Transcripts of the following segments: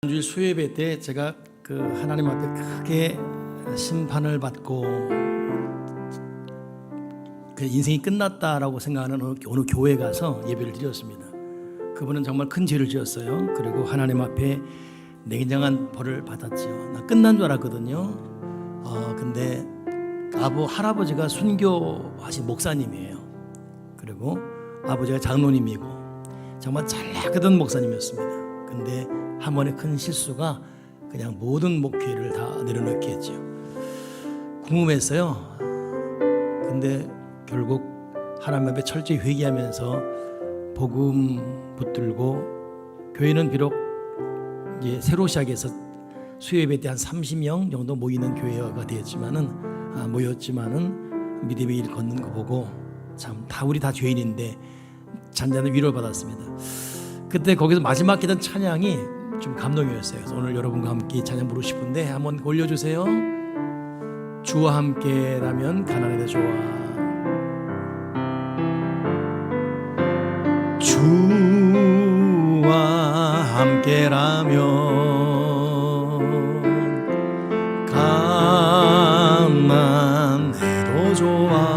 주일 수요예배 때 제가 그 하나님 앞에 크게 심판을 받고 그 인생이 끝났다라고 생각하는 어느 교회에 가서 예배를 드렸습니다. 그분은 정말 큰 죄를 지었어요. 그리고 하나님 앞에 냉정한 벌을 받았죠. 나 끝난 줄 알았거든요. 근데 할아버지가 순교하신 목사님이에요. 그리고 아버지가 장로님이고 정말 잘나가던 목사님이었습니다. 근데 한 번의 큰 실수가 그냥 모든 목회를 다 내려놓게 했죠. 궁금했어요. 근데 결국 하나님 앞에 철저히 회개하면서 복음 붙들고, 교회는 비록 이제 새로 시작해서 수요예배 때 한 30명 정도 모이는 교회가 모였지만은 믿음의 길 걷는 거 보고 참 우리 다 죄인인데 잔잔한 위로를 받았습니다. 그때 거기서 마지막 했던 찬양이 좀 감동이었어요. 그래서 오늘 여러분과 함께 찬양 부르고 싶은데 한번 올려주세요. 주와 함께라면 가난해도 좋아. 주와 함께라면 가난해도 좋아.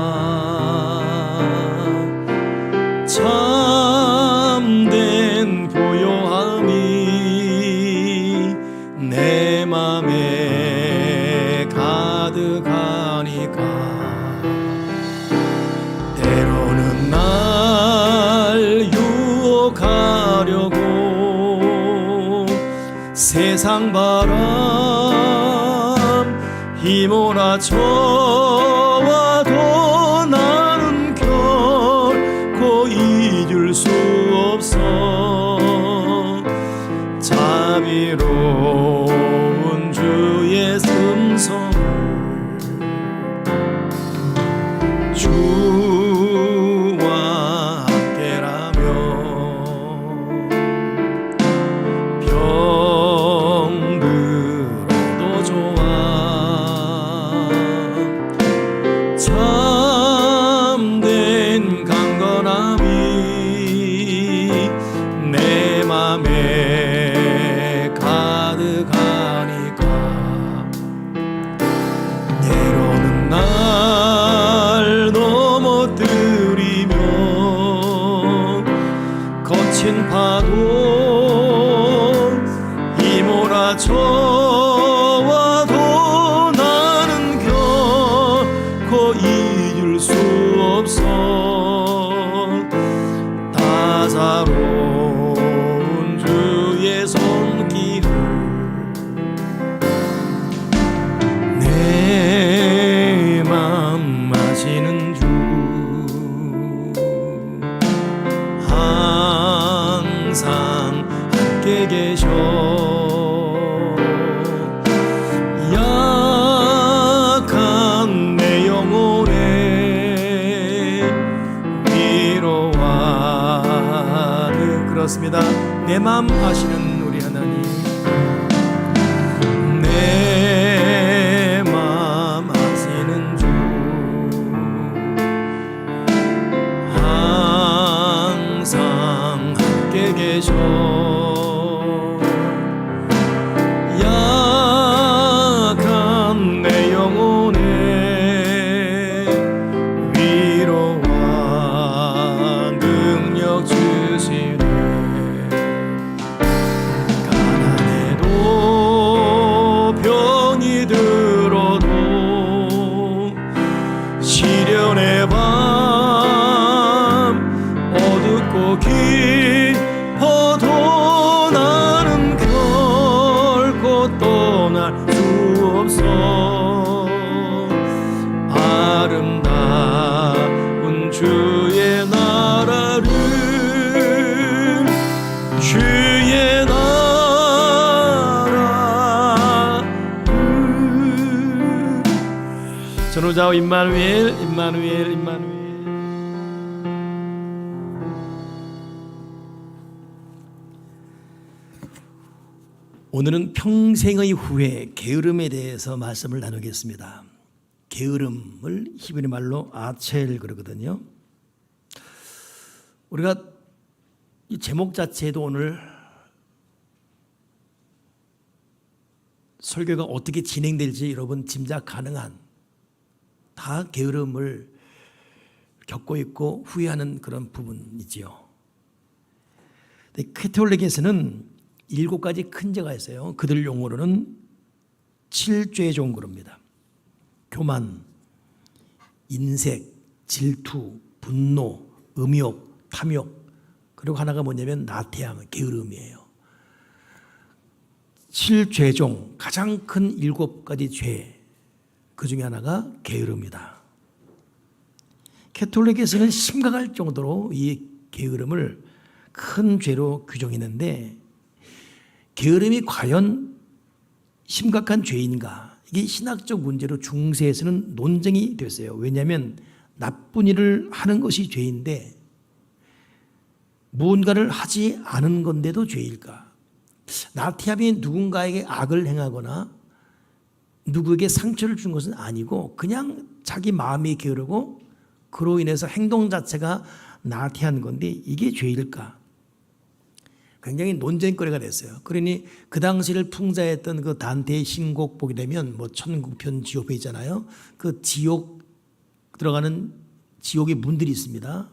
참된 고요함이 내 맘에 가득하니까 때로는 날 유혹하려고 세상 바람 휘몰아쳐와도 나는 결코 잊을 수 없어. 자비로운 주의 음성을 주와 함께라면 병들어도 좋아. 참된 강건함이 내 맘에 가득하니까 때로는 날 넘어뜨리며 거친 파도 휘몰아쳐와도 나는 결코 잊을 수 없어. 다사로운 주의 손길을 내 맘 아시는 주 항상 함께 계셔. 약한 내 영혼에 위로하는, 그렇습니다. 내 맘 아시는 우리 하나님, 내 맘 아시는 주 항상 함께 계셔. 약한 내 영혼에 위로와 능력 주시네. 가난해도 병이 들어도 시련의 밤 어둡고 깊어도 나는 결코 떠날 수 없어. 아름다운 주의 나라를, 주의 나라를. 전우자오 임마누엘, 임마누엘, 임마누엘. 오늘은 평생의 후회, 게으름에 대해서 말씀을 나누겠습니다. 게으름을 히브리 말로 아첼 그러거든요. 우리가 이 제목 자체도 오늘 설교가 어떻게 진행될지 여러분 짐작 가능한, 다 게으름을 겪고 있고 후회하는 그런 부분이지요. 캐톨릭에서는 7가지 큰 죄가 있어요. 그들 용어로는 7죄종 그럽니다. 교만, 인색, 질투, 분노, 음욕, 탐욕, 그리고 하나가 뭐냐면 나태함, 게으름이에요. 7죄종, 가장 큰 7가지 죄, 그 중에 하나가 게으름이다. 캐톨릭에서는 심각할 정도로 이 게으름을 큰 죄로 규정했는데, 게으름이 과연 심각한 죄인가? 이게 신학적 문제로 중세에서는 논쟁이 됐어요. 왜냐하면 나쁜 일을 하는 것이 죄인데 무언가를 하지 않은 건데도 죄일까? 나태함이 누군가에게 악을 행하거나 누구에게 상처를 준 것은 아니고 그냥 자기 마음이 게으르고 그로 인해서 행동 자체가 나태한 건데 이게 죄일까? 굉장히 논쟁거리가 됐어요. 그러니 그 당시를 풍자했던 그 단테의 신곡 보게 되면 뭐 천국편, 지옥편 있잖아요. 그 지옥 들어가는 지옥의 문들이 있습니다.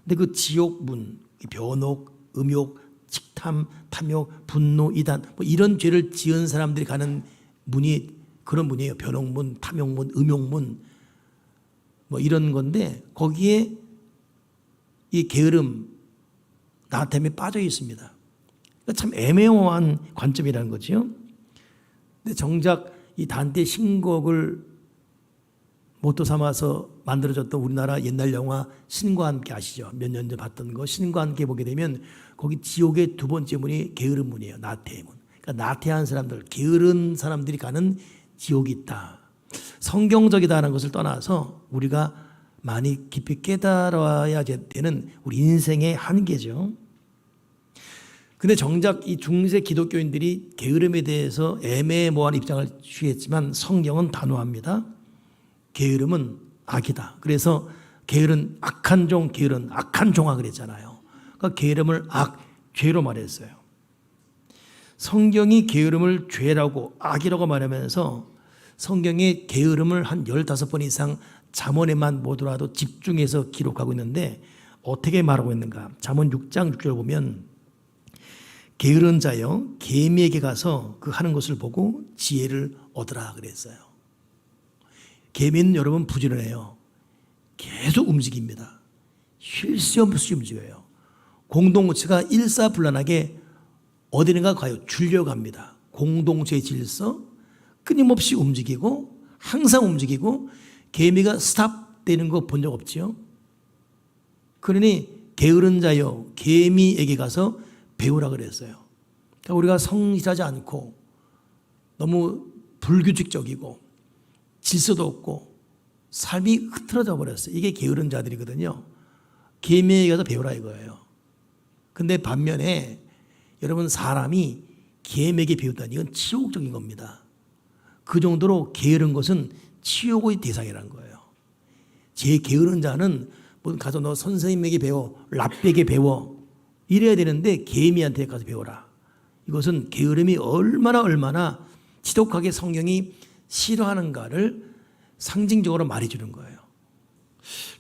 근데 그 지옥 문, 변옥, 음욕, 직탐, 탐욕, 분노, 이단, 뭐 이런 죄를 지은 사람들이 가는 문이 그런 문이에요. 변옥문, 탐욕문, 음욕문, 뭐 이런 건데 거기에 이 게으름, 나태함이 빠져 있습니다. 참 애매모호한 관점이라는 거죠. 근데 정작 이 단테 신곡을 모토 삼아서 만들어졌던 우리나라 옛날 영화 신과 함께 아시죠? 몇 년 전 봤던 거 신과 함께 보게 되면 거기 지옥의 2번째 문이 게으름 문이에요. 나태의 문. 그러니까 나태한 사람들, 게으른 사람들이 가는 지옥이 있다. 성경적이다라는 것을 떠나서 우리가 많이 깊이 깨달아야 되는 우리 인생의 한계죠. 근데 정작 이 중세 기독교인들이 게으름에 대해서 애매모호한 입장을 취했지만 성경은 단호합니다. 게으름은 악이다. 그래서 게으른 악한 종, 게으른 악한 종아 그랬잖아요. 그러니까 게으름을 악, 죄로 말했어요. 성경이 게으름을 죄라고 악이라고 말하면서 성경에 게으름을 한 15번 이상 잠언에만 보더라도 집중해서 기록하고 있는데 어떻게 말하고 있는가? 잠언 6장 6절 보면 게으른 자여 개미에게 가서 그 하는 것을 보고 지혜를 얻으라 그랬어요. 개미는 여러분 부지런해요. 계속 움직입니다. 쉴 새 없이 움직여요. 공동체가 일사불란하게 어디든가 가요. 줄려갑니다. 공동체의 질서 끊임없이 움직이고 항상 움직이고 개미가 스탑되는 거 본 적 없지요. 그러니 게으른 자여 개미에게 가서 배우라 그랬어요. 그러니까 우리가 성실하지 않고 너무 불규칙적이고 질서도 없고 삶이 흐트러져 버렸어요. 이게 게으른 자들이거든요. 개미에게 가서 배우라 이거예요. 근데 반면에 여러분 사람이 개미에게 배웠다니 이건 치욕적인 겁니다. 그 정도로 게으른 것은 치욕의 대상이라는 거예요. 제 게으른 자는 뭐 가서 너 선생님에게 배워, 랍에게 배워 이래야 되는데 개미한테 가서 배워라. 이것은 게으름이 얼마나 지독하게 성경이 싫어하는가를 상징적으로 말해주는 거예요.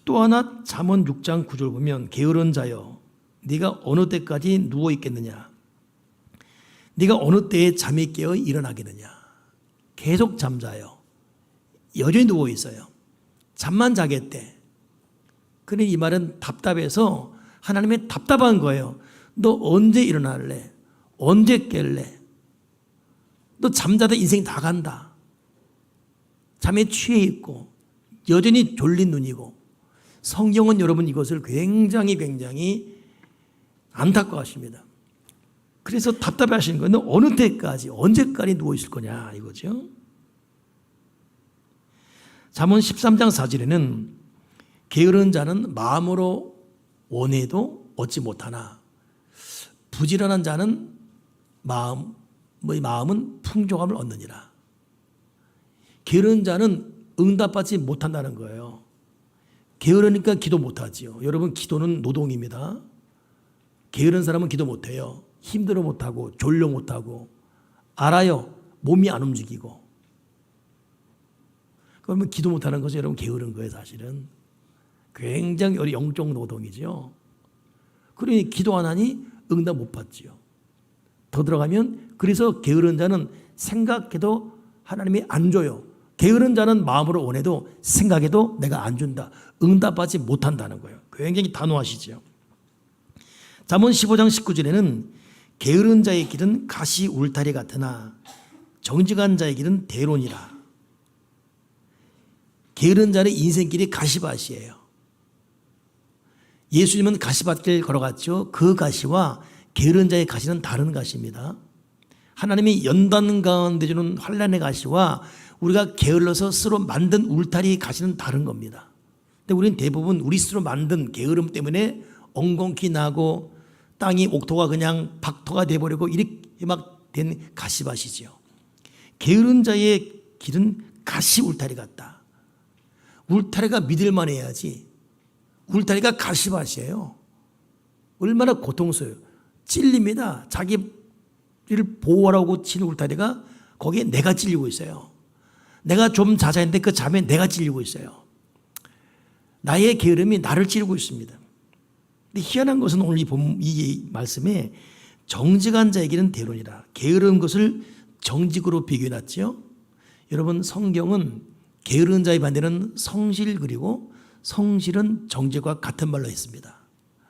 또 하나 잠언 6장 9절 보면 게으른 자여 네가 어느 때까지 누워 있겠느냐, 네가 어느 때에 잠이 깨어 일어나겠느냐. 계속 잠자요. 여전히 누워 있어요. 잠만 자겠대. 그러니 이 말은 답답해서 하나님의 답답한 거예요. 너 언제 일어날래? 언제 깰래? 너 잠자다 인생 다 간다. 잠에 취해 있고 여전히 졸린 눈이고. 성경은 여러분 이것을 굉장히 안타까워하십니다. 그래서 답답해하시는 거예요. 너 어느 때까지 언제까지 누워 있을 거냐 이거죠. 잠언 13장 4절에는 게으른 자는 마음으로 원해도 얻지 못하나 부지런한 자는 마음은 풍족함을 얻느니라. 게으른 자는 응답받지 못한다는 거예요. 게으르니까 기도 못하지요. 여러분 기도는 노동입니다. 게으른 사람은 기도 못해요. 힘들어 못하고 졸려 못하고 알아요. 몸이 안 움직이고. 그러면 기도 못하는 것이 여러분 게으른 거예요, 사실은. 굉장히 영적 노동이죠. 그러니 기도 안 하니 응답 못 받지요. 더 들어가면 그래서 게으른 자는 생각해도 하나님이 안 줘요. 게으른 자는 마음으로 원해도 생각해도 내가 안 준다. 응답받지 못한다는 거예요. 굉장히 단호하시죠. 잠언 15장 19절에는 게으른 자의 길은 가시 울타리 같으나 정직한 자의 길은 대론이라. 게으른 자의 인생길이 가시밭이에요. 예수님은 가시밭길 걸어갔죠. 그 가시와 게으른 자의 가시는 다른 가시입니다. 하나님이 연단 가운데 주는 환난의 가시와 우리가 게을러서 스스로 만든 울타리 가시는 다른 겁니다. 근데 우리는 대부분 우리 스스로 만든 게으름 때문에 엉겅퀴 나고 땅이 옥토가 그냥 박토가 돼버리고 이렇게 막 된 가시밭이죠. 게으른 자의 길은 가시 울타리 같다. 울타리가 믿을만 해야지. 울타리가 가시밭이에요. 얼마나 고통스러워요. 찔립니다. 자기를 보호하라고 친 울타리가 거기에 내가 찔리고 있어요. 내가 좀 자자했는데 그 잠에 내가 찔리고 있어요. 나의 게으름이 나를 찌르고 있습니다. 근데 희한한 것은 오늘 이 말씀에 정직한 자의 길은 대론이라. 게으른 것을 정직으로 비교해놨죠. 여러분 성경은 게으른 자의 반대는 성실 그리고 성실은 정직과 같은 말로 했습니다.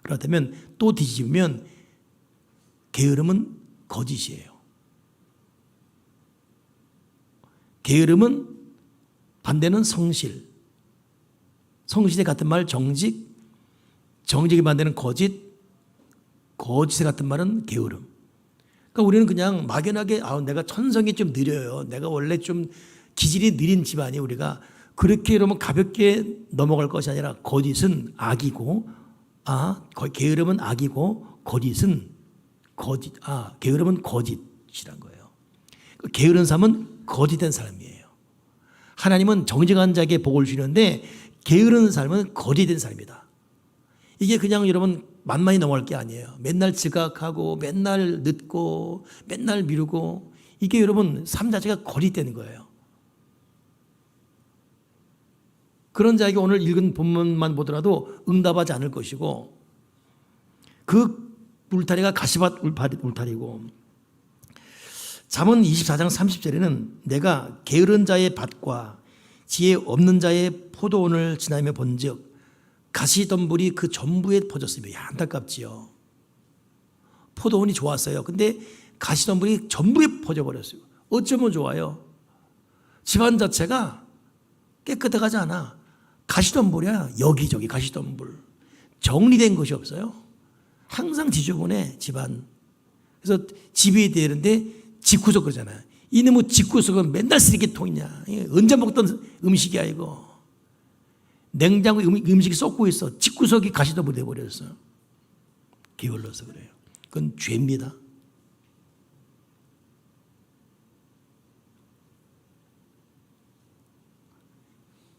그렇다면 또 뒤집으면 게으름은 거짓이에요. 게으름은 반대는 성실. 성실에 같은 말 정직, 정직에 반대는 거짓, 거짓에 같은 말은 게으름. 그러니까 우리는 그냥 막연하게 내가 천성이 좀 느려요. 내가 원래 좀 기질이 느린 집안이 우리가 그렇게 이러면 가볍게 넘어갈 것이 아니라 거짓은 악이고 게으름은 악이고 게으름은 거짓이란 거예요. 게으른 사람은 거짓된 사람이에요. 하나님은 정직한 자에게 복을 주는데 게으른 삶은 거짓된 삶이다. 이게 그냥 여러분 만만히 넘어갈 게 아니에요. 맨날 지각하고 맨날 늦고 맨날 미루고 이게 여러분 삶 자체가 거짓된 거예요. 그런 자에게 오늘 읽은 본문만 보더라도 응답하지 않을 것이고 그 울타리가 가시밭 울타리고 잠언 24장 30절에는 내가 게으른 자의 밭과 지혜 없는 자의 포도원을 지나며 본즉 가시덤불이 그 전부에 퍼졌으며 안타깝지요. 포도원이 좋았어요. 근데 가시덤불이 전부에 퍼져버렸어요. 어쩌면 좋아요. 집안 자체가 깨끗하지 않아. 가시덤불이야. 여기저기 가시덤불. 정리된 것이 없어요. 항상 지저분해 집안. 그래서 집이 되는데 집구석 그러잖아요. 이놈의 집구석은 맨날 쓰레기통이냐. 언제 먹던 음식이야 이거. 냉장고에 음식이 썩고 있어. 집구석이 가시덤불 돼버렸어. 게을러서 그래요. 그건 죄입니다.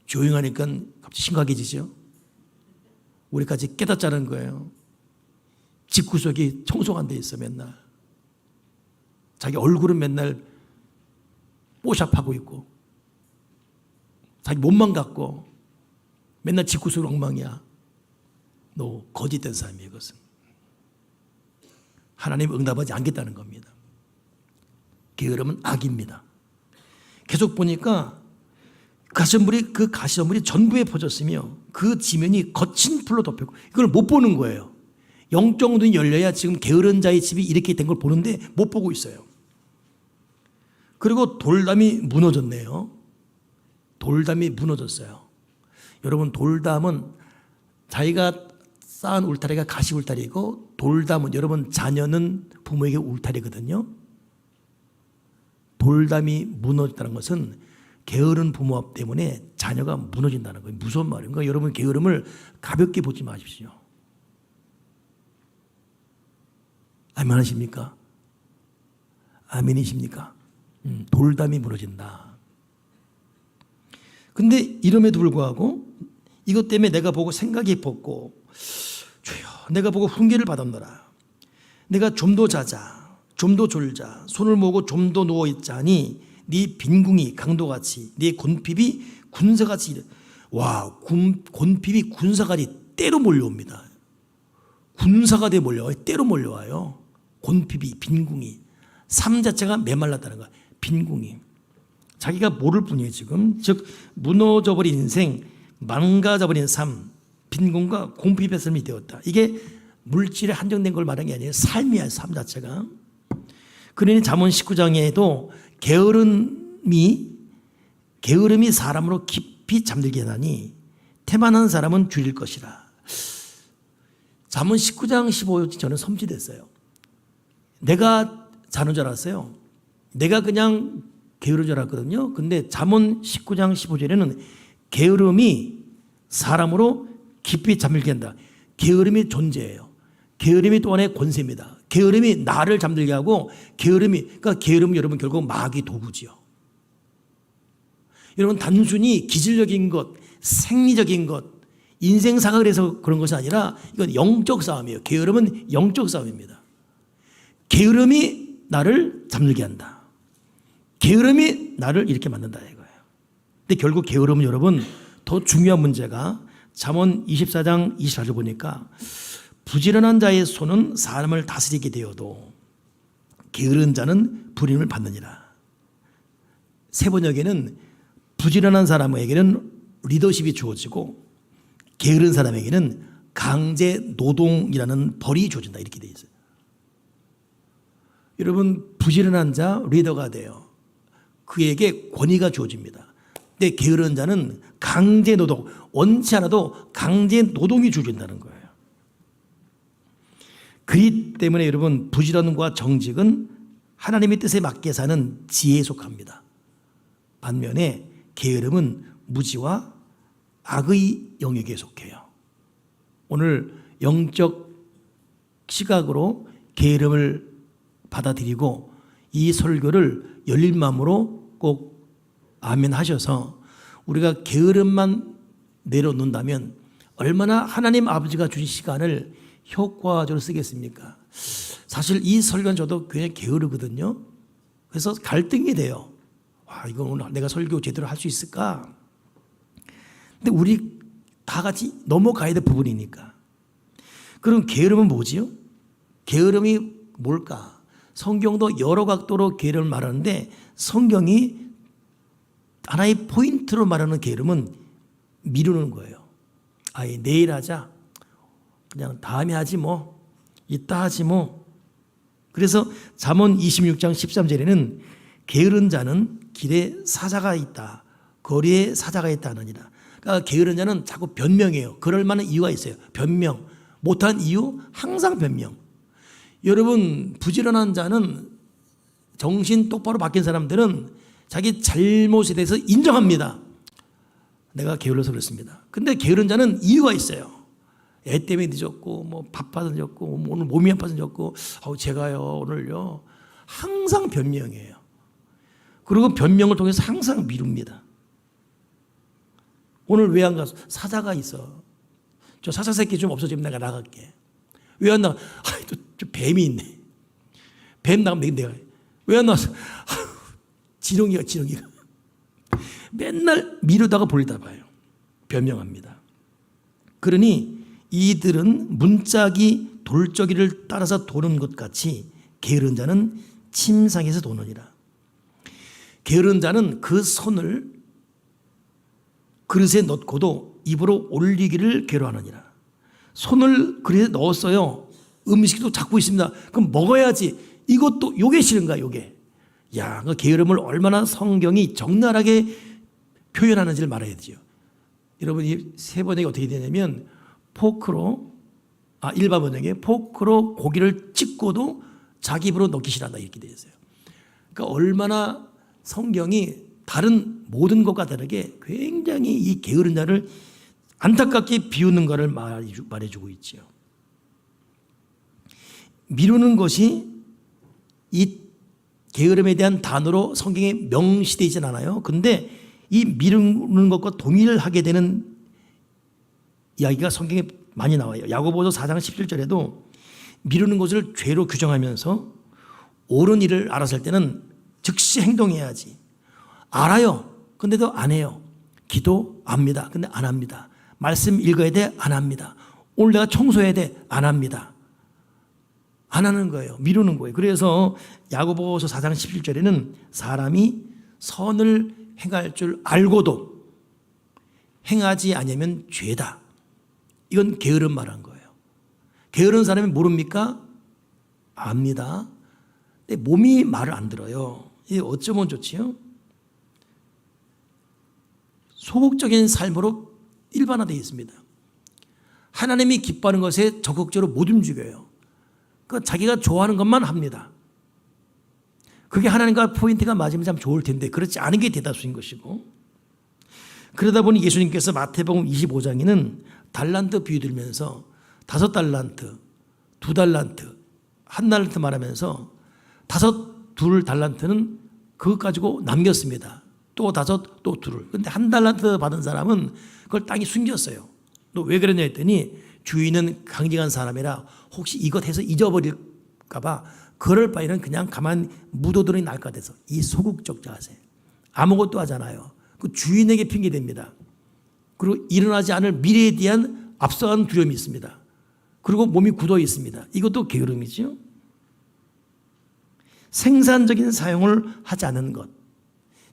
조용하니까 갑자기 심각해지죠. 우리까지 깨닫자는 거예요. 집구석이 청소가 안 돼 있어 맨날. 자기 얼굴은 맨날 뽀샵하고 있고 자기 몸만 갖고 맨날 집구석 엉망이야. 너 거짓된 삶이에요. 그것은 하나님 응답하지 않겠다는 겁니다. 게으름은 악입니다. 계속 보니까 그 가시덤불이 전부에 퍼졌으며 그 지면이 거친 풀로 덮였고 이걸 못 보는 거예요. 영적 눈이 열려야 지금 게으른 자의 집이 이렇게 된 걸 보는데 못 보고 있어요. 그리고 돌담이 무너졌네요. 돌담이 무너졌어요. 여러분 돌담은 자기가 쌓은 울타리가 가시 울타리고 돌담은 여러분 자녀는 부모에게 울타리거든요. 돌담이 무너졌다는 것은 게으른 부모 앞 때문에 자녀가 무너진다는 거예요. 무서운 말이에요. 그러니까 여러분 게으름을 가볍게 보지 마십시오. 아멘 하십니까? 아멘이십니까? 돌담이 무너진다. 근데 이름에도 불구하고 이것 때문에 내가 보고 생각이 뻗고 주여 내가 보고 훈계를 받았노라. 내가 좀 더 자자. 좀 더 졸자. 손을 모으고 좀 더 누워 있자니 네 빈궁이 강도같이 네 곤핍이 군사같이. 와, 곤핍이 군사같이 때로 몰려옵니다. 군사가 돼 몰려와요. 때로 몰려와요. 곤핍이, 빈궁이. 삶 자체가 메말랐다는 거야. 빈궁이. 자기가 모를 뿐이에요 지금. 즉 무너져버린 인생, 망가져버린 삶, 빈궁과 곤핍의 삶이 되었다. 이게 물질에 한정된 걸 말하는 게 아니에요. 삶이야, 삶 자체가. 그러니 잠언 19장에도 게으름이 사람으로 깊이 잠들게 하나니 태만한 사람은 줄일 것이라. 잠언 19장 15절 저는 섬찟했어요. 내가 자는 줄 알았어요. 내가 그냥 게으른 줄 알았거든요. 근데 잠언 19장 15절에는 게으름이 사람으로 깊이 잠들게 한다. 게으름이 존재해요. 게으름이 또 하나의 권세입니다. 게으름이 나를 잠들게 하고, 그러니까 게으름은 여러분 결국 마귀 도구지요. 여러분 단순히 기질적인 것, 생리적인 것, 인생사가 그래서 그런 것이 아니라 이건 영적 싸움이에요. 게으름은 영적 싸움입니다. 게으름이 나를 잠들게 한다. 게으름이 나를 이렇게 만든다 이거예요. 근데 결국 게으름은 여러분 더 중요한 문제가 잠언 24장 24절 보니까 부지런한 자의 손은 사람을 다스리게 되어도 게으른 자는 불임을 받느니라. 세 번역에는 부지런한 사람에게는 리더십이 주어지고 게으른 사람에게는 강제 노동이라는 벌이 주어진다 이렇게 되어 있어요. 여러분 부지런한 자 리더가 돼요. 그에게 권위가 주어집니다. 근데 게으른 자는 강제 노동, 원치 않아도 강제 노동이 주어진다는 거예요. 그렇기 때문에 여러분 부지런과 정직은 하나님의 뜻에 맞게 사는 지혜에 속합니다. 반면에 게으름은 무지와 악의 영역에 속해요. 오늘 영적 시각으로 게으름을 받아들이고 이 설교를 열린 마음으로 꼭 아멘 하셔서 우리가 게으름만 내려놓는다면 얼마나 하나님 아버지가 주신 시간을 효과적으로 쓰겠습니까? 사실 이 설교는 저도 굉장히 게으르거든요. 그래서 갈등이 돼요. 와, 이건 오늘 내가 설교 제대로 할 수 있을까? 근데 우리 다 같이 넘어가야 될 부분이니까. 그럼 게으름은 뭐지요? 게으름이 뭘까? 성경도 여러 각도로 게으름을 말하는데 성경이 하나의 포인트로 말하는 게으름은 미루는 거예요. 아예 내일 하자. 그냥 다음에 하지 뭐. 이따 하지 뭐. 그래서 잠언 26장 13절에는 게으른 자는 길에 사자가 있다. 거리에 사자가 있다 하느니라. 그러니까 게으른 자는 자꾸 변명해요. 그럴 만한 이유가 있어요. 변명. 못한 이유 항상 변명. 여러분 부지런한 자는 정신 똑바로 바뀐 사람들은 자기 잘못에 대해서 인정합니다. 내가 게을러서 그렇습니다. 근데 게으른 자는 이유가 있어요. 애 때문에 늦었고 뭐 바빠서 늦었고 오늘 몸이 아파서 늦었고 제가요 오늘요 항상 변명이에요. 그리고 변명을 통해서 항상 미룹니다. 오늘 왜 안 가서? 사자가 있어. 저 사자 새끼 좀 없어지면 내가 나갈게. 왜 안 나가? 저 뱀이 있네. 뱀 나가면 내가 왜 안 나왔어? 지렁이가 맨날 미루다가 볼다 봐요. 변명합니다. 그러니 이들은 문짝이 돌적이를 따라서 도는 것 같이 게으른 자는 침상에서 도느니라. 게으른 자는 그 손을 그릇에 넣고도 입으로 올리기를 괴로워하느니라. 손을 그릇에 넣었어요. 음식도 잡고 있습니다. 그럼 먹어야지. 이것도 요게 싫은가 요게. 야, 그 게으름을 얼마나 성경이 적나라하게 표현하는지를 말해야 되죠. 여러분 이 세 번역이 어떻게 되냐면 일반 번역에 포크로 고기를 찍고도 자기 입으로 넣기 싫어한다 이렇게 되어 있어요. 그러니까 얼마나 성경이 다른 모든 것과 다르게 굉장히 이 게으른 자를 안타깝게 비우는 것을 말해주고 있죠. 미루는 것이 이 게으름에 대한 단어로 성경에 명시되어 있진 않아요. 그런데 이 미루는 것과 동일하게 되는 이야기가 성경에 많이 나와요. 야고보서 4장 17절에도 미루는 것을 죄로 규정하면서 옳은 일을 알았을 때는 즉시 행동해야지. 알아요. 근데도 안 해요. 기도 압니다. 근데 안 합니다. 말씀 읽어야 돼? 안 합니다. 오늘 내가 청소해야 돼? 안 합니다. 안 하는 거예요. 미루는 거예요. 그래서 야고보서 4장 17절에는 사람이 선을 행할 줄 알고도 행하지 않으면 죄다. 이건 게으른 말한 거예요. 게으른 사람이 모릅니까? 압니다. 근데 몸이 말을 안 들어요. 이게 어쩌면 좋지요? 소극적인 삶으로 일반화되어 있습니다. 하나님이 기뻐하는 것에 적극적으로 못 움직여요. 자기가 좋아하는 것만 합니다. 그게 하나님과 포인트가 맞으면 참 좋을 텐데 그렇지 않은 게 대다수인 것이고, 그러다 보니 예수님께서 마태복음 25장에는 달란트 비유 들면서 5달란트, 2달란트, 1달란트 말하면서 2달란트는 그것 가지고 남겼습니다. 또 5, 또 2. 그런데 1달란트 받은 사람은 그걸 땅에 숨겼어요. 너 왜 그러냐 했더니 주인은 강직한 사람이라 혹시 이것 해서 잊어버릴까 봐 그럴 바에는 그냥 가만 묻어두는 게 나을 것 같아서. 이 소극적 자세. 아무것도 하잖아요. 그 주인에게 핑계댑니다. 그리고 일어나지 않을 미래에 대한 앞서가는 두려움이 있습니다. 그리고 몸이 굳어 있습니다. 이것도 게으름이죠. 생산적인 사용을 하지 않는 것.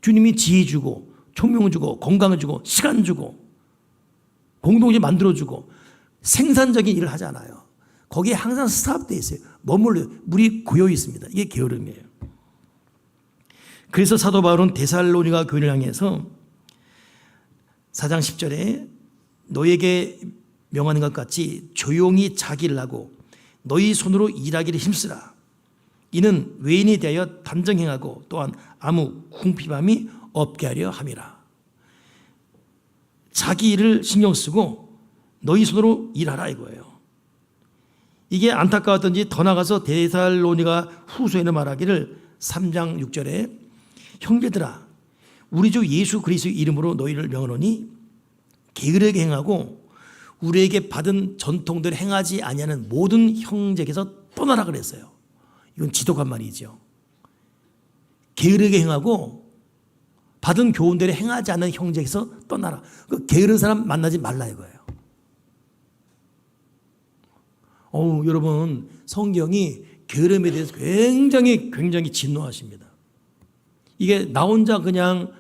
주님이 지혜 주고 총명 주고 건강을 주고 시간 주고 공동체 만들어주고 생산적인 일을 하지 않아요. 거기에 항상 스탑되어 있어요. 머물러 물이 고여 있습니다. 이게 게으름이에요. 그래서 사도 바울은 데살로니가 교회를 향해서 4장 10절에 너에게 명하는 것 같이 조용히 자기 일 하고 너희 손으로 일하기를 힘쓰라. 이는 외인에 대하여 단정행하고 또한 아무 궁핍함이 없게 하려 함이라. 자기 일을 신경 쓰고 너희 손으로 일하라 이거예요. 이게 안타까웠던지 더 나가서 데살로니가 후서에는 말하기를 3장 6절에 형제들아 우리 주 예수 그리스도의 이름으로 너희를 명하노니 게으르게 행하고 우리에게 받은 전통대로 행하지 아니하는 모든 형제에게서 떠나라 그랬어요. 이건 지독한 말이죠. 게으르게 행하고 받은 교훈대로 행하지 않는 형제에게서 떠나라. 그 게으른 사람 만나지 말라 이거예요. 여러분 성경이 게으름에 대해서 굉장히 진노하십니다. 이게 나 혼자 그냥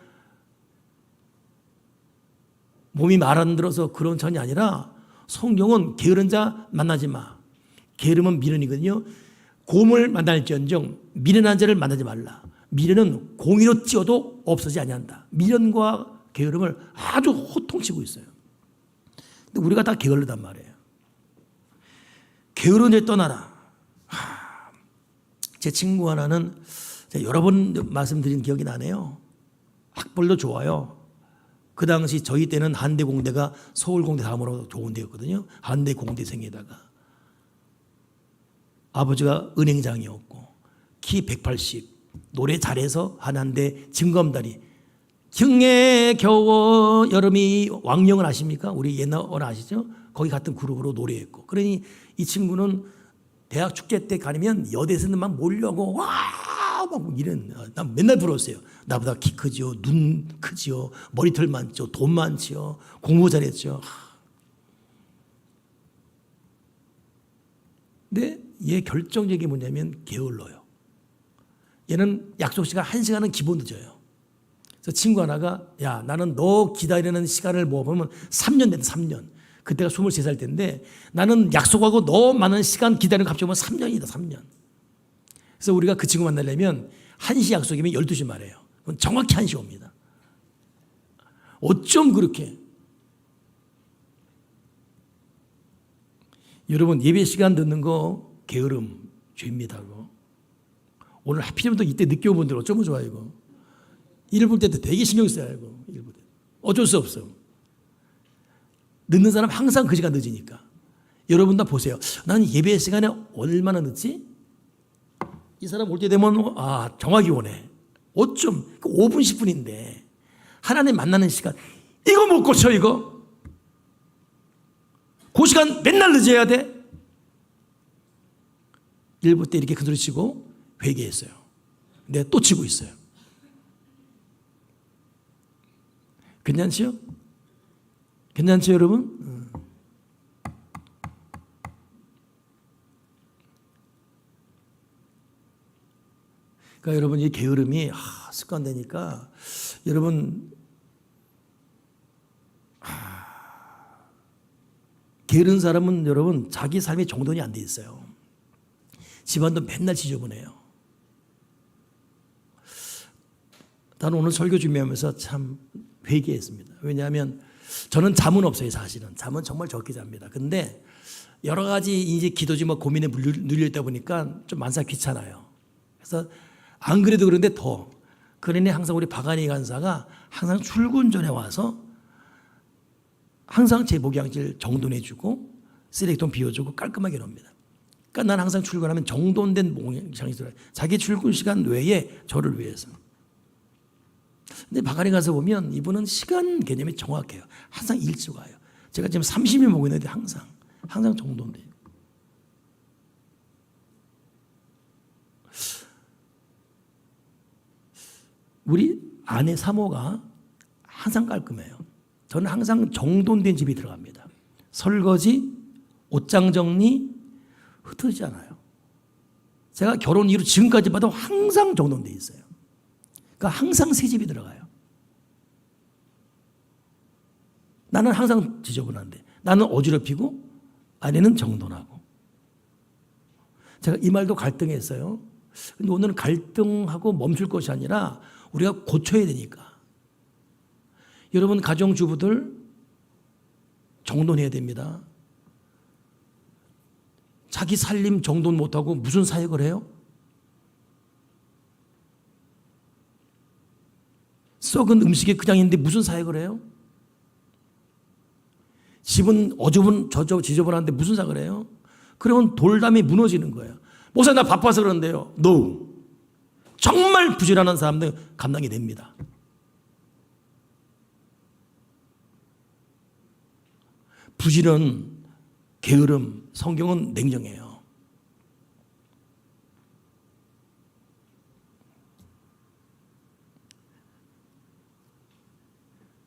몸이 말 안 들어서 그런 전이 아니라 성경은 게으른 자 만나지 마. 게으름은 미련이거든요. 곰을 만날지언정 미련한 자를 만나지 말라. 미련은 공이로 찌어도 없어지지 아니한다. 미련과 게으름을 아주 호통치고 있어요. 근데 우리가 다 게을르단 말이에요. 게으른 일 떠나라. 제 친구 하나는 제가 여러 번 말씀드린 기억이 나네요. 학벌도 좋아요. 그 당시 저희 때는 한대공대가 서울공대 다음으로 좋은 데였거든요. 한대공대생에다가 아버지가 은행장이었고 키 180, 노래 잘해서 한한대 증검다리. 경에 겨워 여름이 왕령을 아십니까? 우리 옛날 어른 아시죠? 거기 같은 그룹으로 노래했고. 그러니 이 친구는 대학 축제 때 가면 여대생들 막 몰려고 와! 막 이런. 난 맨날 부러웠어요. 나보다 키 크지요, 눈 크지요, 머리털 많죠, 돈 많지요, 공부 잘했죠. 근데 얘 결정적인 게 뭐냐면 게을러요. 얘는 약속 시간 1시간은 기본 늦어요. 그래서 친구 하나가 야 나는 너 기다리는 시간을 모아보면 3년 된다. 3년. 그때가 23살 때인데 나는 약속하고 너 많은 시간 기다리는 거 합치면 3년이다. 3년. 그래서 우리가 그 친구 만나려면 1시 약속이면 12시 말해요. 그건 정확히 1시 옵니다. 어쩜 그렇게. 여러분 예배 시간 듣는 거 게으름 죄입니다. 오늘 하필이면 또 이때 늦게 온 분들 어쩌면 좋아 이거. 일 볼 때도 되게 신경 써야 이거. 어쩔 수 없어. 늦는 사람 항상 그 시간 늦으니까. 여러분 다 보세요. 나는 예배 시간에 얼마나 늦지? 이 사람 올 때 되면 정확히 오네. 어쩜 5분 10분인데 하나님 만나는 시간 이거 못 고쳐 이거. 그 시간 맨날 늦어야 돼. 일 볼 때 이렇게 큰소리 치고 회개했어요. 근데 또 치고 있어요. 괜찮지요? 괜찮지요, 여러분? 그러니까 여러분 이 게으름이 습관되니까 여러분 게으른 사람은 여러분 자기 삶이 정돈이 안 돼 있어요. 집안도 맨날 지저분해요. 나는 오늘 설교 준비하면서 참 회개했습니다. 왜냐하면 저는 잠은 없어요, 사실은. 잠은 정말 적게 잡니다. 근데 여러 가지 이제 기도지 뭐 고민에 눌려 있다 보니까 좀 만사 귀찮아요. 그래서 안 그래도 그런데 더. 그러니 항상 우리 박한희 간사가 항상 출근 전에 와서 항상 제 목욕실 정돈해주고 쓰레기통 비워주고 깔끔하게 놓습니다. 그러니까 난 항상 출근하면 정돈된 목욕실이 들어요. 자기 출근 시간 외에 저를 위해서. 근데 박한희 가서 보면 이분은 시간 개념이 정확해요. 항상 일찍 와요. 제가 지금 30일 먹고 있는데 항상 정돈돼요. 우리 아내 사모가 항상 깔끔해요. 저는 항상 정돈된 집이 들어갑니다. 설거지, 옷장 정리, 흩어지지 않아요. 제가 결혼 이후 지금까지 봐도 항상 정돈돼 있어요. 그러니까 항상 새 집이 들어가요. 나는 항상 지저분한데 나는 어지럽히고 아내는 정돈하고. 제가 이 말도 갈등했어요. 근데 오늘은 갈등하고 멈출 것이 아니라 우리가 고쳐야 되니까. 여러분 가정주부들 정돈해야 됩니다. 자기 살림 정돈 못하고 무슨 사역을 해요? 썩은 음식에 그냥 있는데 무슨 사역을 해요? 집은 지저분한데 무슨 사역을 해요? 그러면 돌담이 무너지는 거예요. 목사님 나 바빠서 그런데요. No. 정말 부지런한 사람들 감당이 됩니다. 부지런, 게으름, 성경은 냉정해요.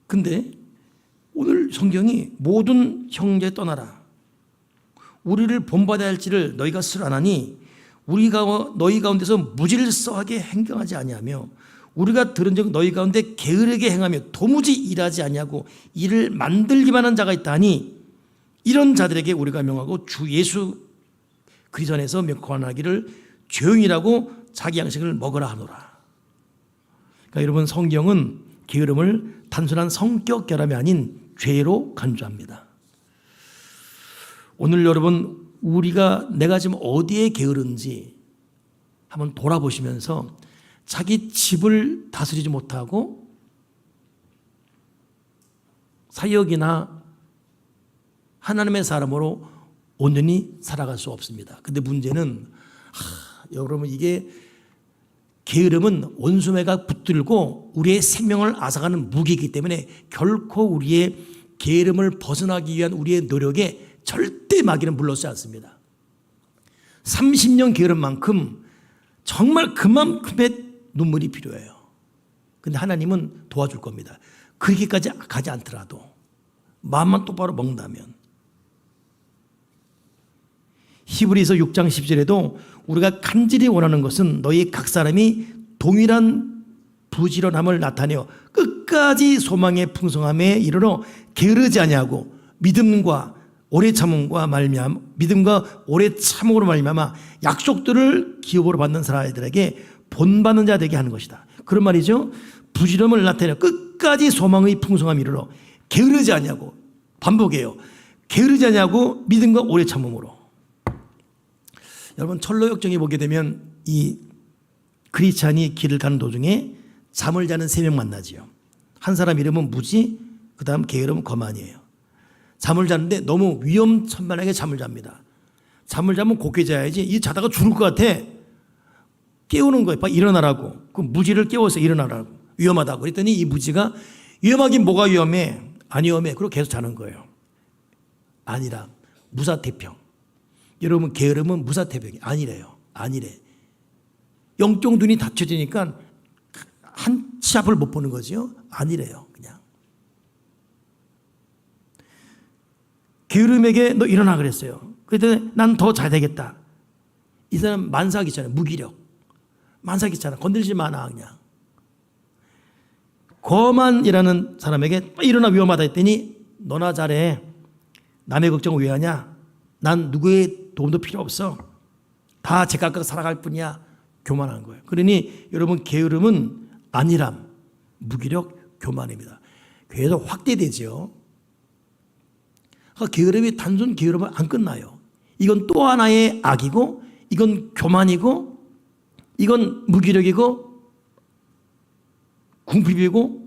근데 오늘 성경이 모든 형제 떠나라. 우리를 본받아야 할지를 너희가 스스로 아나니 우리가 너희 가운데서 무질서하게 행동하지 아니하며 우리가 들은 적 너희 가운데 게으르게 행하며 도무지 일하지 아니하고 일을 만들기만 한 자가 있다니 이런 자들에게 우리가 명하고 주 예수 그리스도 안에서 명권하기를 조용히라고 자기 양식을 먹으라 하노라. 그러니까 여러분 성경은 게으름을 단순한 성격 결함이 아닌 죄로 간주합니다. 오늘 여러분 내가 지금 어디에 게으른지 한번 돌아보시면서 자기 집을 다스리지 못하고 사역이나 하나님의 사람으로 온전히 살아갈 수 없습니다. 근데 문제는 여러분 이게 게으름은 원수매가 붙들고 우리의 생명을 앗아가는 무기이기 때문에 결코 우리의 게으름을 벗어나기 위한 우리의 노력에 절대 마귀는 물러서지 않습니다. 30년 게으른 만큼 정말 그만큼의 눈물이 필요해요. 근데 하나님은 도와줄 겁니다. 그렇게까지 가지 않더라도 마음만 똑바로 먹는다면. 히브리서 6장 10절에도 우리가 간절히 원하는 것은 너희 각 사람이 동일한 부지런함을 나타내어 끝까지 소망의 풍성함에 이르러 게으르지 아니하고 믿음과 오래 참음과 말미암아 믿음과 오래 참음으로 말미암아 약속들을 기업으로 받는 사람들에게 본받는 자 되게 하는 것이다. 그런 말이죠. 부지런함을 나타내어 끝까지 소망의 풍성함에 이르러 게으르지 아니하고 반복해요. 게으르지 아니하고 믿음과 오래 참음으로. 여러분 철로역정에 보게 되면 이 크리스찬이 길을 가는 도중에 잠을 자는 세 명 만나지요. 한 사람 이름은 무지, 그 다음 게으름은 거만이에요. 잠을 자는데 너무 위험천만하게 잠을 잡니다. 잠을 자면 곱게 자야지. 이 자다가 죽을 것 같아. 깨우는 거예요. 빨리 일어나라고. 그 무지를 깨워서 일어나라고. 위험하다고. 그랬더니 이 무지가 위험하긴 뭐가 위험해? 안 위험해. 그리고 계속 자는 거예요. 아니라 무사태평. 여러분 게으름은 무사태평이 아니래요. 아니래. 영적 눈이 닫혀지니까 한 치 앞을 못 보는 거죠. 아니래요. 그냥 게으름에게 너 일어나 그랬어요. 그랬더니 난 더 잘 되겠다. 이 사람 만삭 있잖아요. 무기력. 만삭 있잖아. 건들지 마나 그냥. 거만이라는 사람에게 일어나 위험하다 했더니 너나 잘해. 남의 걱정을 왜 하냐. 난 누구의 도움도 필요 없어. 다 제 깎아서 살아갈 뿐이야. 교만한 거예요. 그러니 여러분 게으름은 안일함, 무기력, 교만입니다. 그래서 확대되죠. 게으름이 단순 게으름은 안 끝나요. 이건 또 하나의 악이고 이건 교만이고 이건 무기력이고 궁핍이고.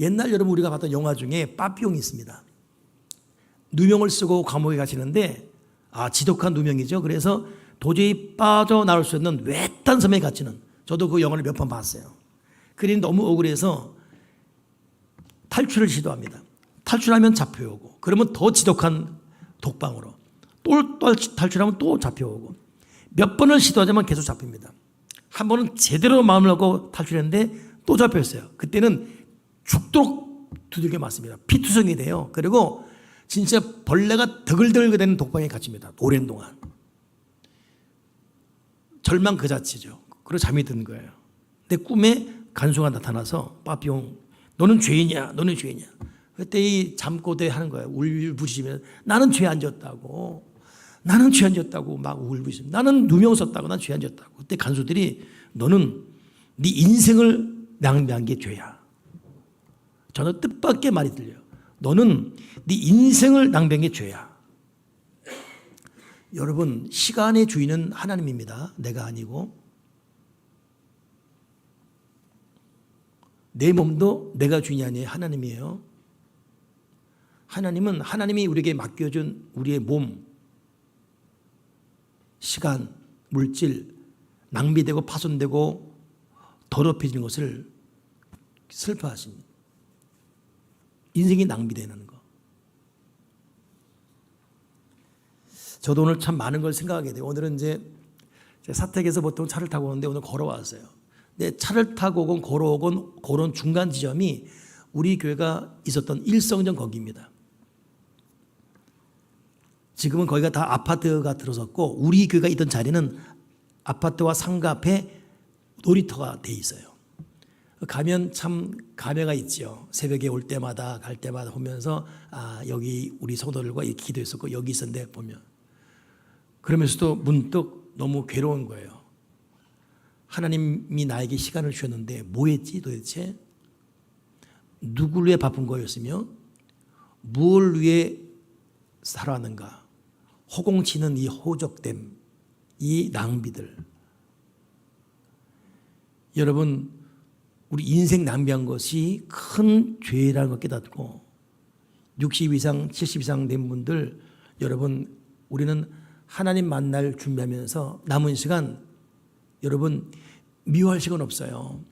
옛날 여러분 우리가 봤던 영화 중에 빠삐용이 있습니다. 누명을 쓰고 감옥에 가시는데 지독한 누명이죠. 그래서 도저히 빠져나올 수 없는 외딴 섬에 갇히는, 저도 그 영화를 몇 번 봤어요. 그러니 너무 억울해서 탈출을 시도합니다. 탈출하면 잡혀오고 그러면 더 지독한 독방으로 또 탈출하면 또 잡혀오고 몇 번을 시도하자면 계속 잡힙니다. 한 번은 제대로 마음을 먹고 탈출했는데 또 잡혔어요. 그때는 죽도록 두들겨 맞습니다. 피투성이 돼요. 그리고 진짜 벌레가 더글더글거리는 독방에 갇힙니다. 오랜 동안. 절망 그 자체죠. 그리고 잠이 든 거예요. 내 꿈에 간수가 나타나서 빠삐용 너는 죄인이야. 너는 죄인이야. 그때 이 잠꼬대 하는 거예요. 울부짖으면서 나는 죄 안 졌다고. 나는 죄 안 졌다고 막 울부짖으면서 나는 누명 썼다고. 난 죄 안 졌다고. 그때 간수들이 너는 네 인생을 낭비한 게 죄야. 저는 뜻밖의 말이 들려요. 너는 네 인생을 낭비한 게 죄야. 여러분 시간의 주인은 하나님입니다. 내가 아니고. 내 몸도 내가 주인이 아니에요. 하나님이에요. 하나님은 하나님이 우리에게 맡겨준 우리의 몸, 시간, 물질 낭비되고 파손되고 더럽혀지는 것을 슬퍼하십니다. 인생이 낭비되는 거. 저도 오늘 참 많은 걸 생각하게 돼요. 오늘은 이제 사택에서 보통 차를 타고 오는데 오늘 걸어왔어요. 근데 차를 타고 오건 걸어오건 그런 중간 지점이 우리 교회가 있었던 일성전 거기입니다. 지금은 거기가 다 아파트가 들어섰고 우리 교회가 있던 자리는 아파트와 상가 앞에 놀이터가 돼 있어요. 가면 참 감회가 있죠. 새벽에 올 때마다 갈 때마다 보면서 여기 우리 성도들과 기도했었고 여기 있었는데 보면 그러면서도 문득 너무 괴로운 거예요. 하나님이 나에게 시간을 주셨는데 뭐 했지 도대체? 누구를 위해 바쁜 거였으며 무엇을 위해 살아왔는가? 허공치는 이 호적됨, 이 낭비들. 여러분 우리 인생 낭비한 것이 큰 죄라는 걸 깨닫고 60 이상 70 이상 된 분들 여러분 우리는 하나님 만날 준비하면서 남은 시간 여러분 미워할 시간 없어요.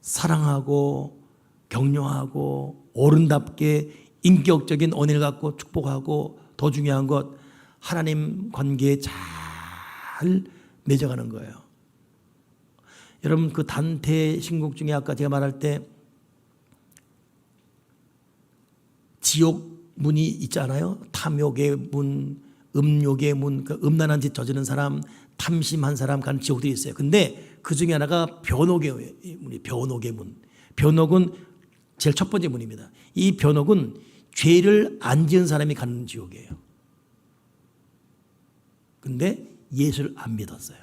사랑하고 격려하고 어른답게 인격적인 언혜를 갖고 축복하고 더 중요한 것 하나님 관계에 잘 맺어가는 거예요. 여러분 그 단테 신곡 중에 아까 제가 말할 때 지옥 문이 있잖아요. 탐욕의 문, 음욕의 문, 그 음란한 짓 저지른 사람, 탐심한 사람 가는 지옥들이 있어요. 근데 그 중에 하나가 변옥의 문이 변옥의 문. 변옥은 제일 첫 번째 문입니다. 이 변옥은 죄를 안 지은 사람이 가는 지옥이에요. 근데 예수를 안 믿었어요.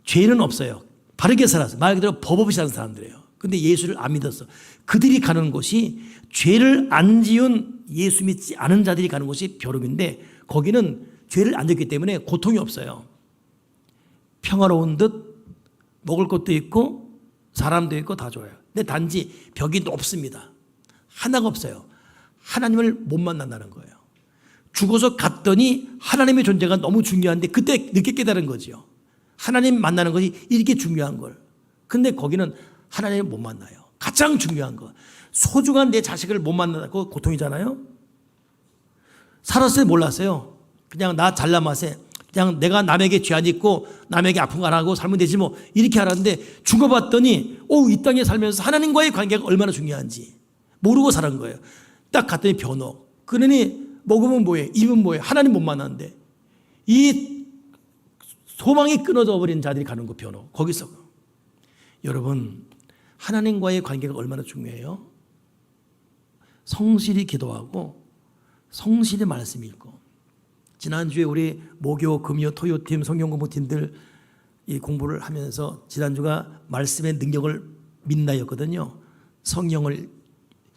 죄는 없어요. 바르게 살았어요. 말 그대로 법 없이 사는 사람들이에요. 근데 예수를 안 믿었어. 그들이 가는 곳이 죄를 안 지은 예수 믿지 않은 자들이 가는 곳이 벼룩인데 거기는 죄를 안 졌기 때문에 고통이 없어요. 평화로운 듯 먹을 것도 있고 사람도 있고 다 좋아요. 근데 단지 벽이 높습니다. 하나가 없어요. 하나님을 못 만난다는 거예요. 죽어서 갔더니 하나님의 존재가 너무 중요한데 그때 늦게 깨달은 거지요. 하나님 만나는 것이 이렇게 중요한 걸. 근데 거기는 하나님을 못 만나요. 가장 중요한 거. 소중한 내 자식을 못 만나고 고통이잖아요. 살았을 때 몰랐어요. 그냥 나 잘난 맛에 그냥 내가 남에게 죄 안 짓고 남에게 아픈 거 안 하고 살면 되지 뭐 이렇게 알았는데 죽어봤더니 이 땅에 살면서 하나님과의 관계가 얼마나 중요한지 모르고 살은 거예요. 딱 갔더니 변호. 그러니 먹으면 뭐해? 입은 뭐해? 하나님 못 만났는데 이 소망이 끊어져 버린 자들이 가는 거 변호. 거기서 여러분 하나님과의 관계가 얼마나 중요해요? 성실히 기도하고 성실히 말씀 읽고 지난주에 우리 목요, 금요, 토요팀, 성경공부팀들 이 공부를 하면서 지난주가 말씀의 능력을 믿나였거든요. 성경을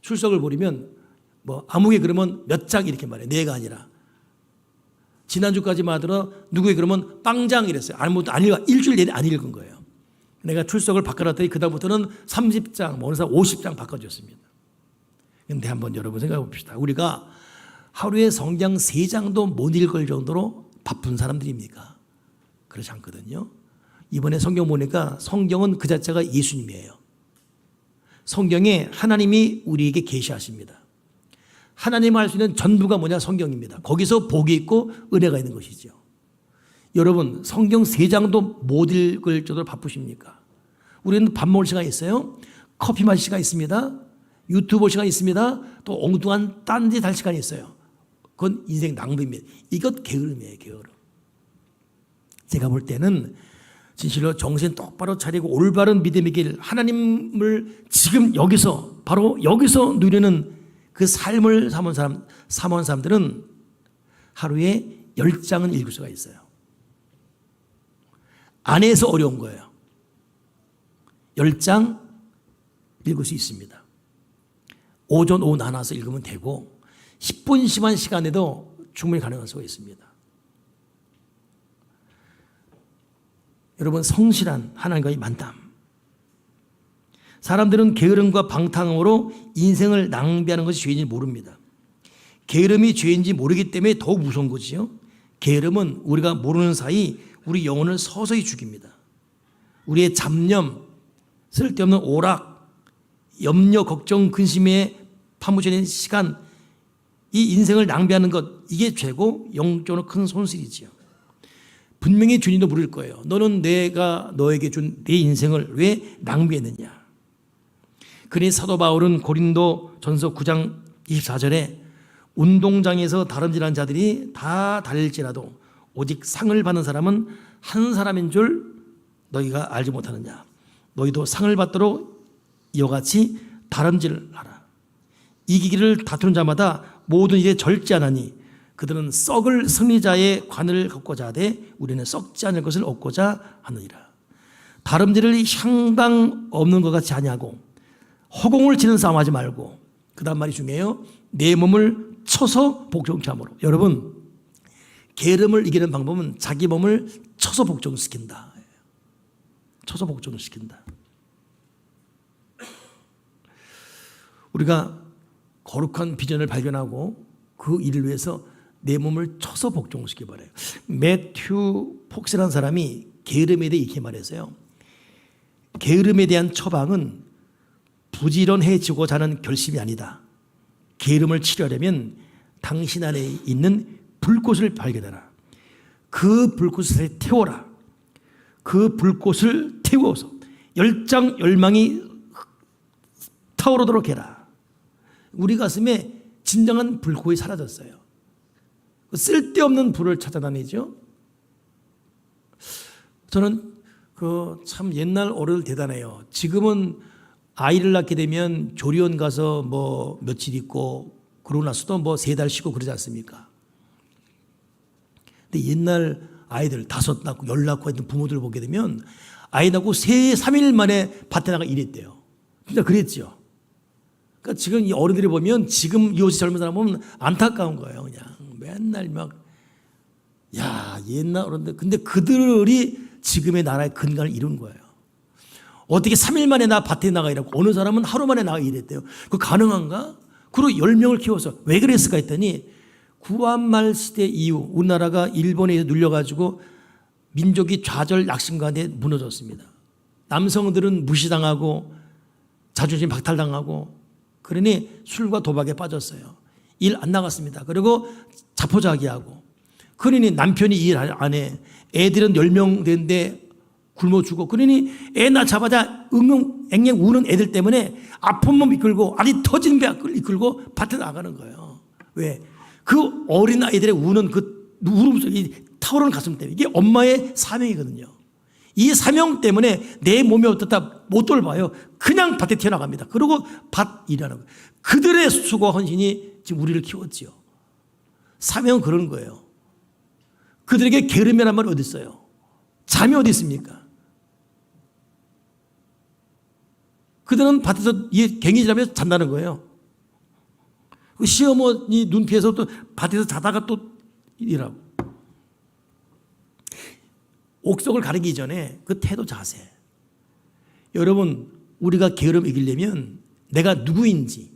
출석을 벌이면 뭐 아무게 그러면 몇 장 이렇게 말해요. 네가 아니라. 지난주까지만 하더라도 누구에 그러면 빵장 이랬어요. 아무것도 안 읽어. 일주일 내내 안 읽은 거예요. 내가 출석을 바꿔놨더니 그다음부터는 30장, 어느 사람 50장 바꿔줬습니다. 그런데 한번 여러분 생각해 봅시다. 우리가 하루에 성경 3장도 못 읽을 정도로 바쁜 사람들입니까? 그렇지 않거든요. 이번에 성경 보니까 성경은 그 자체가 예수님이에요. 성경에 하나님이 우리에게 계시하십니다. 하나님 할 수 있는 전부가 뭐냐? 성경입니다. 거기서 복이 있고 은혜가 있는 것이죠. 여러분 성경 3장도 못 읽을 정도로 바쁘십니까? 우리는 밥 먹을 시간이 있어요. 커피 마실 시간이 있습니다. 유튜브 볼 시간이 있습니다. 또 엉뚱한 딴짓 할 시간이 있어요. 그건 인생 낭비입니다. 이것 게으름이에요. 게으름. 제가 볼 때는 진실로 정신 똑바로 차리고 올바른 믿음의 길 하나님을 지금 여기서 바로 여기서 누리는 그 삶을 삼은 사람들은 하루에 10장은 읽을 수가 있어요. 안에서 어려운 거예요. 10장 읽을 수 있습니다. 오전 오후 나눠서 읽으면 되고 10분씩만 시간에도 충분히 가능할 수가 있습니다. 여러분 성실한 하나님과의 만남. 사람들은 게으름과 방탕으로 인생을 낭비하는 것이 죄인지 모릅니다. 게으름이 죄인지 모르기 때문에 더욱 무서운 거지요. 게으름은 우리가 모르는 사이 우리 영혼을 서서히 죽입니다. 우리의 잡념, 쓸데없는 오락, 염려, 걱정, 근심에 파묻혀있는 시간, 이 인생을 낭비하는 것, 이게 죄고 영적으로 큰 손실이지요. 분명히 주님도 물을 거예요. 너는 내가 너에게 준 내 인생을 왜 낭비했느냐. 그러니 사도 바울은 고린도 전서 9장 24절에 운동장에서 다름질한 자들이 다 달릴지라도 오직 상을 받는 사람은 한 사람인 줄 너희가 알지 못하느냐. 너희도 상을 받도록 이와 같이 다름질하라. 이기기를 다투는 자마다 모든 일에 절지 않으니 그들은 썩을 승리자의 관을 갖고자 하되 우리는 썩지 않을 것을 얻고자 하느니라. 다름질을 향당 없는 것 같이 하냐고 허공을 치는 싸움하지 말고 그 다음 말이 중요해요. 내 몸을 쳐서 복종참으로. 여러분 게으름을 이기는 방법은 자기 몸을 쳐서 복종시킨다. 쳐서 복종시킨다. 우리가 거룩한 비전을 발견하고 그 일을 위해서 내 몸을 쳐서 복종시켜 버려요. 매튜 폭스라는 사람이 게으름에 대해 이렇게 말했어요. 게으름에 대한 처방은 부지런해지고자 하는 결심이 아니다. 게으름을 치료하려면 당신 안에 있는 불꽃을 발견해라. 그 불꽃을 태워라. 그 불꽃을 태워서 열장 열망이 타오르도록 해라. 우리 가슴에 진정한 불꽃이 사라졌어요. 쓸데없는 불을 찾아다니죠. 저는 참 옛날 어른들 대단해요. 지금은 아이를 낳게 되면 조리원 가서 뭐 며칠 있고 그러고 나서도 뭐 3달 쉬고 그러지 않습니까? 근데 옛날 아이들 5 낳고 10 낳고 했던 부모들 보게 되면 아이 낳고 3일 만에 밭에 나가 일했대요. 진짜 그랬죠. 그러니까 지금 이 어른들이 보면 지금 이웃이 젊은 사람 보면 안타까운 거예요. 그냥 맨날 옛날 어른들. 근데 그들이 지금의 나라의 근간을 이룬 거예요. 어떻게 3일 만에 나 밭에 나가 일하고 어느 사람은 하루 만에 나가 일했대요. 그거 가능한가? 그리고 10명을 키워서 왜 그랬을까 했더니 구한말 시대 이후 우리나라가 일본에 의해서 눌려가지고 민족이 좌절 낙심 가운데 무너졌습니다. 남성들은 무시당하고 자존심 박탈당하고 그러니 술과 도박에 빠졌어요. 일 안 나갔습니다. 그리고 자포자기하고 그러니 남편이 일 안 해. 애들은 10명 되는데 굶어 죽어. 그러니 애 낳자마자 앵앵 우는 애들 때문에 아픈 몸 이끌고 아니 터진 배 이끌고 밭에 나가는 거예요. 왜? 그 어린 아이들의 우는 그 울음소리, 타오르는 가슴 때문에. 이게 엄마의 사명이거든요. 이 사명 때문에 내 몸이 어떻다 못 돌봐요. 그냥 밭에 튀어나갑니다. 그리고 밭 일하는 거예요. 그들의 수고와 헌신이 지금 우리를 키웠지요. 사명은 그런 거예요. 그들에게 게으름이란 말이 어디 있어요? 잠이 어디 있습니까? 그들은 밭에서 갱이질하면서 잔다는 거예요. 시어머니 눈 피해서 또 밭에서 자다가 또 일하고. 옥석을 가리기 전에 그 태도 자세. 여러분, 우리가 게으름 이기려면 내가 누구인지,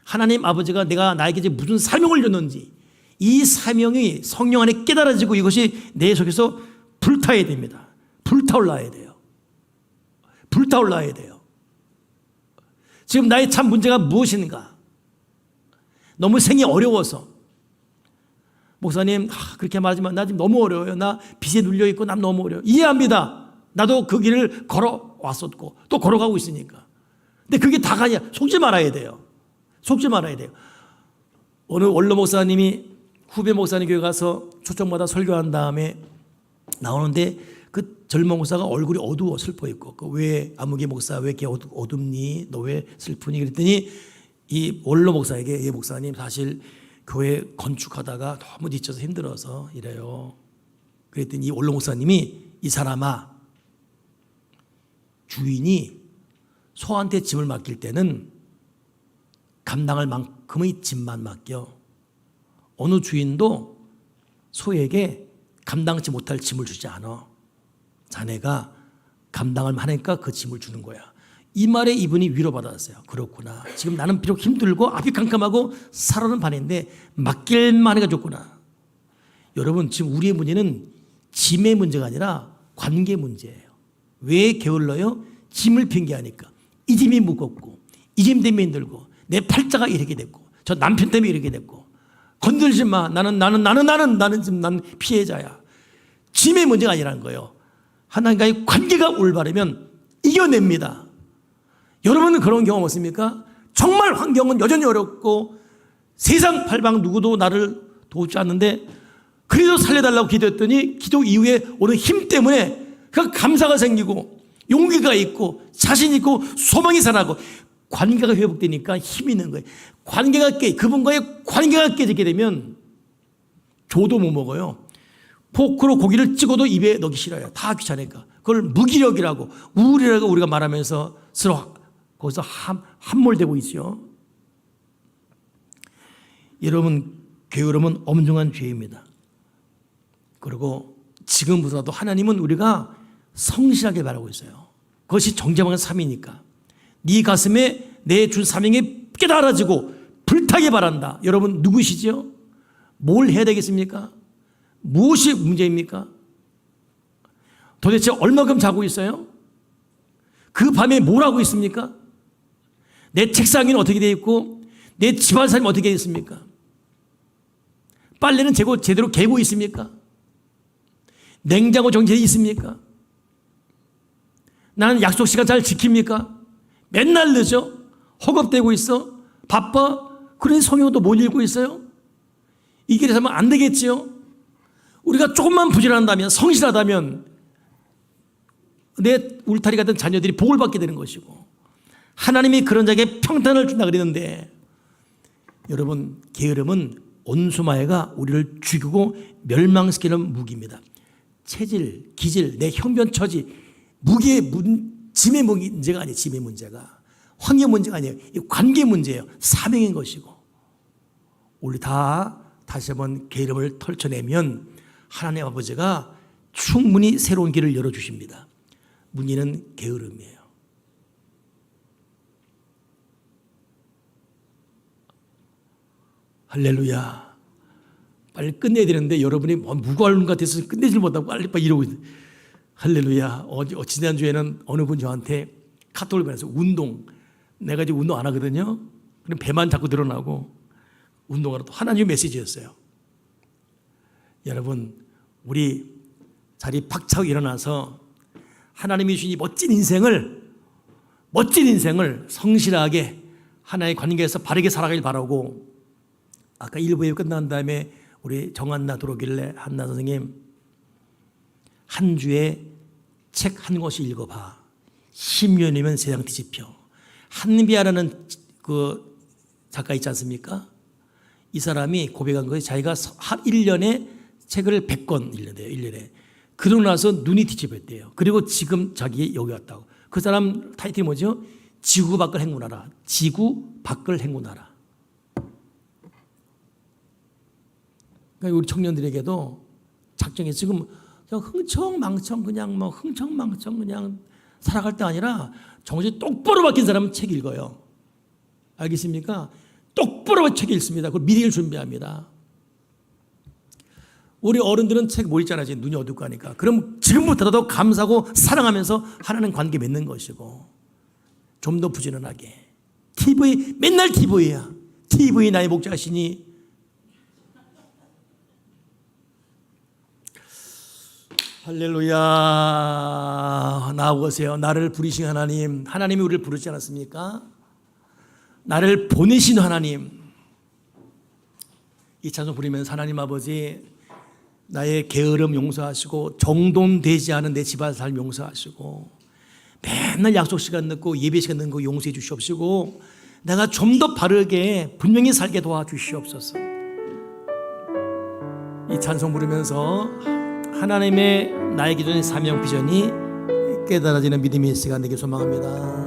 하나님 아버지가 나에게 무슨 사명을 줬는지, 이 사명이 성령 안에 깨달아지고 이것이 내 속에서 불타야 됩니다. 불타올라야 돼요. 불타올라야 돼요. 지금 나의 참 문제가 무엇인가? 너무 생이 어려워서. 목사님, 그렇게 말하지만 나 지금 너무 어려워요. 나 빚에 눌려있고 난 너무 어려워요. 이해합니다. 나도 그 길을 걸어왔었고 또 걸어가고 있으니까. 근데 그게 다가 아니야. 속지 말아야 돼요. 속지 말아야 돼요. 어느 원로 목사님이 후배 목사님 교회 가서 초청받아 설교한 다음에 나오는데 그 젊은 목사가 얼굴이 어두워 슬퍼 있고 왜 아무개 목사 왜 이렇게 어둡니? 너 왜 슬프니? 그랬더니 이 원로 목사에게 이 목사님 사실 교회 건축하다가 너무 지쳐서 힘들어서 이래요. 그랬더니 이 원로 목사님이 이 사람아, 주인이 소한테 짐을 맡길 때는 감당할 만큼의 짐만 맡겨. 어느 주인도 소에게 감당치 못할 짐을 주지 않아. 자네가 감당을 하니까 그 짐을 주는 거야. 이 말에 이분이 위로받았어요. 그렇구나. 지금 나는 비록 힘들고 앞이 캄캄하고 살아는 반인데 맡길만 해가 줬구나. 여러분, 지금 우리의 문제는 짐의 문제가 아니라 관계 문제예요. 왜 게을러요? 짐을 핑계하니까. 이 짐이 무겁고 이 짐 때문에 힘들고 내 팔자가 이렇게 됐고 저 남편 때문에 이렇게 됐고 건들지 마. 나는 지금 난 피해자야. 짐의 문제가 아니라는 거예요. 하나님과의 관계가 올바르면 이겨냅니다. 여러분은 그런 경험 없습니까? 정말 환경은 여전히 어렵고 세상 팔방 누구도 나를 돕지 않는데 그래도 살려달라고 기도했더니 기도 이후에 오는 힘 때문에 그 감사가 생기고 용기가 있고 자신 있고 소망이 살아나고 관계가 회복되니까 힘이 있는 거예요. 그분과의 관계가 깨지게 되면 조도 못 먹어요. 포크로 고기를 찍어도 입에 넣기 싫어요. 다 귀찮으니까. 그걸 무기력이라고 우울이라고 우리가 말하면서 서로 거기서 함몰되고 있죠. 여러분, 게으름은 엄중한 죄입니다. 그리고 지금보다도 하나님은 우리가 성실하게 바라고 있어요. 그것이 정죄방의 삶이니까. 네 가슴에 내 준 사명이 깨달아지고 불타게 바란다. 여러분 누구시죠? 뭘 해야 되겠습니까? 무엇이 문제입니까? 도대체 얼마큼 자고 있어요? 그 밤에 뭘 하고 있습니까? 내 책상에는 어떻게 되어 있고 내 집안 삶이 어떻게 되어 있습니까? 빨래는 제대로 개고 있습니까? 냉장고 정제되어 있습니까? 나는 약속 시간 잘 지킵니까? 맨날 늦어? 허겁대고 있어? 바빠? 그러니 성경도 못 읽고 있어요? 이 길에서 하면 안 되겠지요? 우리가 조금만 부지런한다면, 성실하다면 내 울타리 같은 자녀들이 복을 받게 되는 것이고 하나님이 그런 자에게 평탄을 준다 그랬는데, 여러분, 게으름은 온수마애가 우리를 죽이고 멸망시키는 무기입니다. 체질, 기질, 내 형편 처지, 짐의 문제가 아니에요. 짐의 문제가 환경 문제가 아니에요. 이 관계 문제예요. 사명인 것이고, 우리 다시 한번 게으름을 털쳐내면 하나님 아버지가 충분히 새로운 길을 열어주십니다. 문제는 게으름이에요. 할렐루야. 빨리 끝내야 되는데 여러분이 무거운 것 같아서 끝내질 못하고 빨리 이러고 있어요. 할렐루야. 지난주에는 어느 분 저한테 카톡을 보내서 내가 이제 운동 안 하거든요. 그럼 배만 자꾸 늘어나고 운동하라. 또 하나님의 메시지였어요. 여러분, 우리 자리 박차고 일어나서 하나님이 주신 이 멋진 인생을 성실하게 하나의 관계에서 바르게 살아가길 바라고, 아까 1부 예배 끝난 다음에 우리 정한나 들어오길래 한나 선생님 한 주에 책 한 권씩 읽어봐. 10년이면 세상 뒤집혀. 한비아라는 그 작가 있지 않습니까? 이 사람이 고백한 것이 자기가 1년에 책을 100권 읽는데요. 1년에. 그러고 나서 눈이 뒤집혔대요. 그리고 지금 자기 여기 왔다고. 그 사람 타이틀이 뭐죠? 지구 밖을 행군하라. 지구 밖을 행군하라. 그러니까 우리 청년들에게도 작정해. 지금 흥청망청 그냥 살아갈 때 아니라 정신 똑바로 박힌 사람은 책 읽어요. 알겠습니까? 똑바로 책 읽습니다. 그걸 미리 준비합니다. 우리 어른들은 책 못 읽잖아요. 지금 눈이 어둡고 하니까. 그럼 지금부터라도 감사하고 사랑하면서 하나님 관계 맺는 것이고, 좀 더 부지런하게. TV 맨날 TV야. TV 나의 목자시니. 할렐루야. 나오세요. 나를 부르신 하나님. 하나님이 우리를 부르지 않았습니까? 나를 보내신 하나님. 이 찬송 부르면서 하나님 아버지, 나의 게으름 용서하시고 정돈되지 않은 내 집안 삶 용서하시고, 맨날 약속 시간 늦고 예배 시간 늦고 용서해 주시옵시고, 내가 좀 더 바르게 분명히 살게 도와주시옵소서. 이 찬송 부르면서 하나님의 나의 기존의 사명 비전이 깨달아지는 믿음의 시간 되길 소망합니다.